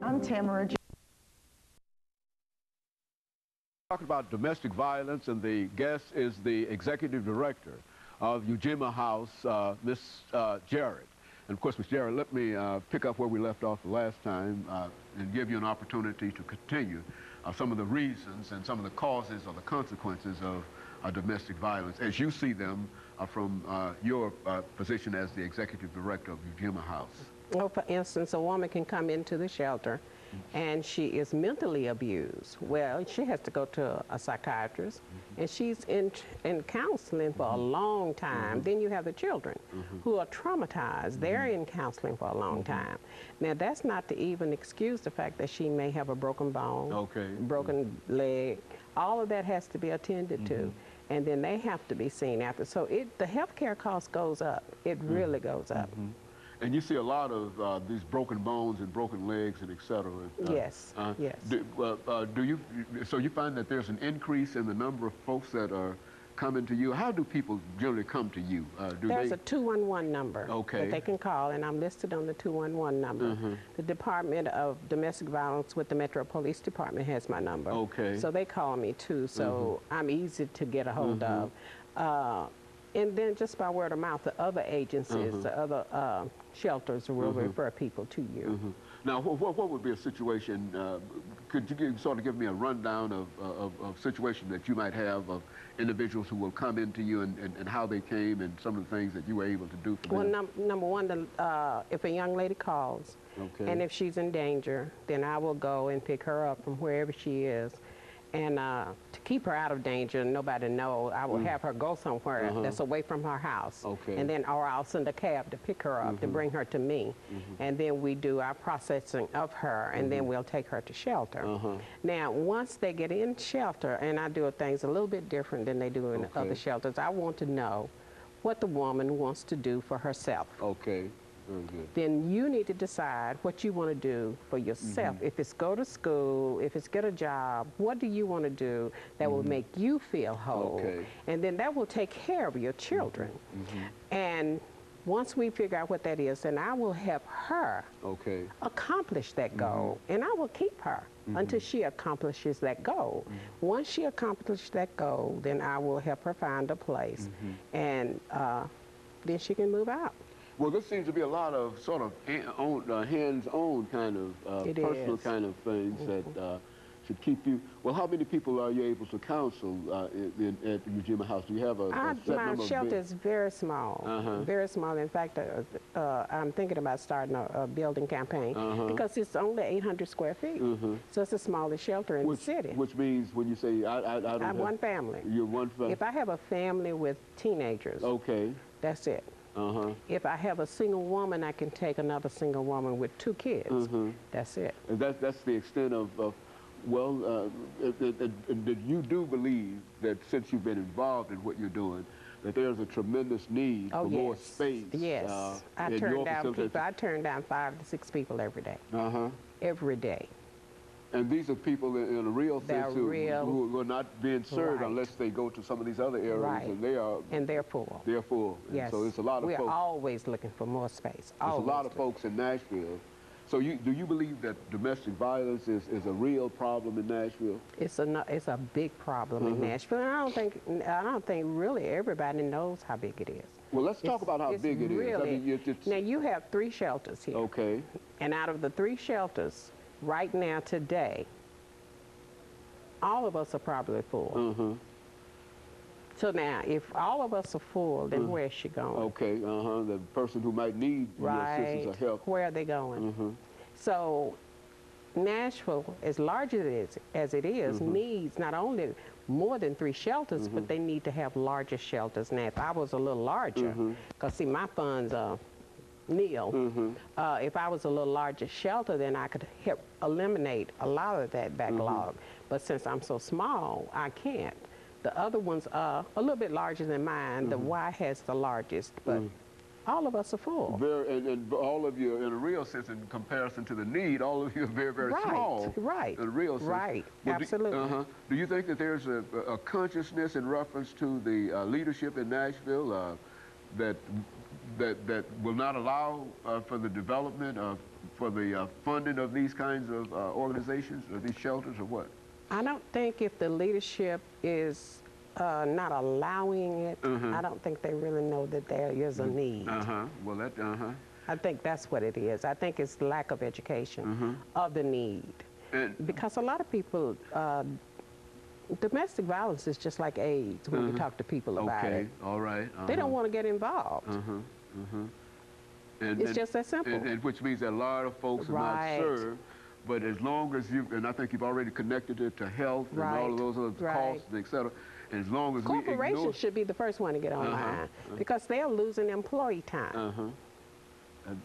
I'm Tamara. Talking about domestic violence, and the guest is the executive director of EJarrett House, Miss Jarrett. And of course, Miss Jarrett, let me pick up where we left off the last time and give you an opportunity to continue some of the reasons and some of the causes or the consequences of domestic violence as you see them from your position as the executive director of EJarrett House. Well, for instance, a woman can come into the shelter and she is mentally abused. Well, she has to go to a psychiatrist, and she's in counseling for a long time. Then you have the children who are traumatized. They're in counseling for a long time. Now, that's not to even excuse the fact that she may have a broken bone, broken leg. All of that has to be attended to, and then they have to be seen after. So the health care cost goes up. It really goes up. And you see a lot of these broken bones and broken legs and et cetera. Yes, yes. So you find that there's an increase in the number of folks that are coming to you? How do people generally come to you? There's a 211 number that they can call, and I'm listed on the 211 number. The Department of Domestic Violence with the Metro Police Department has my number. So they call me too, so I'm easy to get a hold of. And then just by word of mouth, the other agencies, the other shelters will refer people to you. Now, what would be a situation, could you sort of give me a rundown of situations that you might have of individuals who will come into you and how they came and some of the things that you were able to do for them? Well, number one, if a young lady calls, and if she's in danger, then I will go and pick her up from wherever she is. And to keep her out of danger and nobody know, I will have her go somewhere that's away from her house. And then, or I'll send a cab to pick her up, to bring her to me. And then we do our processing of her, and then we'll take her to shelter. Now, once they get in shelter, and I do things a little bit different than they do in other shelters, I want to know what the woman wants to do for herself. Very good. Then you need to decide what you want to do for yourself. If it's go to school, if it's get a job, what do you want to do that will make you feel whole? And then that will take care of your children. And once we figure out what that is, then I will help her accomplish that goal. And I will keep her until she accomplishes that goal. Once she accomplishes that goal, then I will help her find a place. And then she can move out. Well, this seems to be a lot of sort of hands-on kind of personal kind of things that should keep you. Well, how many people are you able to counsel at EJarrett House? Do you have a set number? My shelter is very small, very small. In fact, I'm thinking about starting a building campaign because it's only 800 square feet. So it's the smallest shelter in the city. Which means when you say, I'm one family. You're one family? If I have a family with teenagers, that's it. If I have a single woman, I can take another single woman with 2 kids. That's it. And that's the extent of well, you do believe that since you've been involved in what you're doing, that there's a tremendous need for more space. Yes, I turn down 5 to 6 people every day. Every day. And these are people in a real sense who are not being served unless they go to some of these other areas, and they're full. They're full. Yes. So it's a lot of folks. We're always looking for more space. There's a lot of folks in Nashville. So do you believe that domestic violence is a real problem in Nashville? It's a big problem in Nashville. And I don't think really everybody knows how big it is. Well, let's talk about how big it is. I mean, now you have 3 shelters here. And out of the 3 shelters, right now, today, all of us are probably full. So now, if all of us are full, then where's she going? The person who might need your assistance or help. Where are they going? So Nashville, as large as it is, needs not only more than 3 shelters, but they need to have larger shelters. Now, if I was a little larger, because see, my funds are nil. If I was a little larger shelter, then I could help eliminate a lot of that backlog. But since I'm so small, I can't. The other ones are a little bit larger than mine. The Y has the largest, but all of us are full. And all of you, in a real sense, in comparison to the need, all of you are very, very small. Right. In a real sense. Right. Absolutely. Do you think that there's a consciousness in reference to the leadership in Nashville that will not allow for the development of for the funding of these kinds of organizations or these shelters, or what? I don't think if the leadership is not allowing it, I don't think they really know that there is a need. Well, that, I think that's what it is. I think it's lack of education of the need. Because a lot of people, domestic violence is just like AIDS when you talk to people about it. Okay, all right. They don't want to get involved. It's just that simple. And which means that a lot of folks are not served. But as long as you, and I think you've already connected it to health and all of those other costs, et cetera, and as long as corporations should be the first one to get online because they're losing employee time.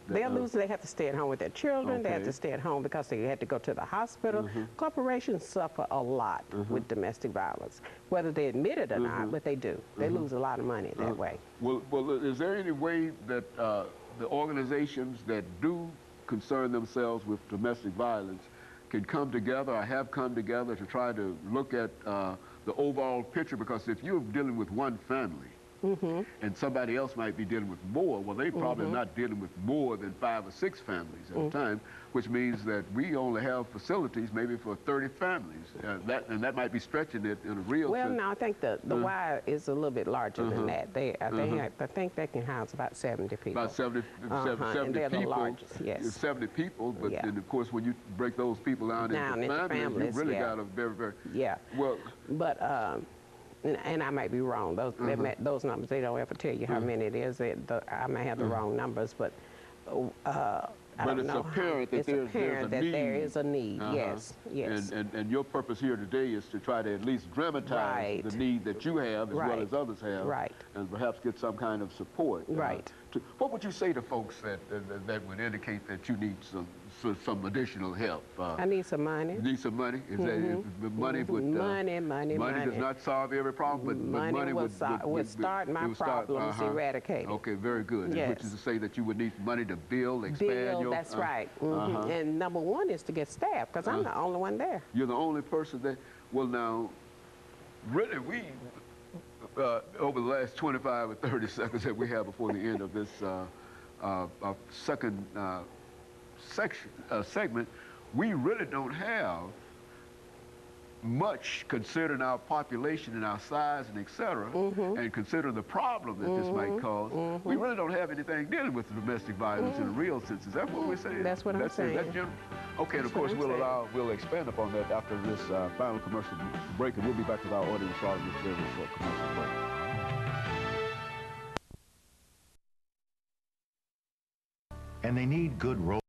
They have to stay at home with their children. They have to stay at home because they had to go to the hospital. Corporations suffer a lot with domestic violence, whether they admit it or not, but they do. They lose a lot of money that way. Well, is there any way that the organizations that do concern themselves with domestic violence can come together or have come together to try to look at the overall picture? Because if you're dealing with one family, and somebody else might be dealing with more, well, they probably not dealing with more than 5 or 6 families at a time, which means that we only have facilities maybe for 30 families. And that might be stretching it in a real sense. Well, no, I think the Y is a little bit larger than that. I think they can house about 70 people. About 70 they're people. The largest, yes. 70 people, but then of course when you break those people down into families, you really got a very, well. But and I might be wrong. Those numbers, they don't ever tell you how many it is. I may have the wrong numbers, but I don't know. It's apparent that there is a need. Yes, yes. And your purpose here today is to try to at least dramatize the need that you have as well as others have, and perhaps get some kind of support. What would you say to folks that would indicate that you need some additional help? I need some money. Need some money? Is that money would money does not solve every problem, but money would start my problems eradicated. Okay, very good. Yes. Which is to say that you would need money to build, expand your. That's right. And number one is to get staff, because I'm the only one there. You're the only person there. Well, now, really, we over the last 25 or 30 seconds that we have before the end of this second segment, we really don't have much considering our population and our size and et cetera, and considering the problem that this might cause. We really don't have anything dealing with domestic violence in a real sense. Is that what we're saying? That's what I'm saying. That's general? Okay, and of course we'll expand upon that after this final commercial break, and we'll be back with our audience following this very short commercial break. And they need good role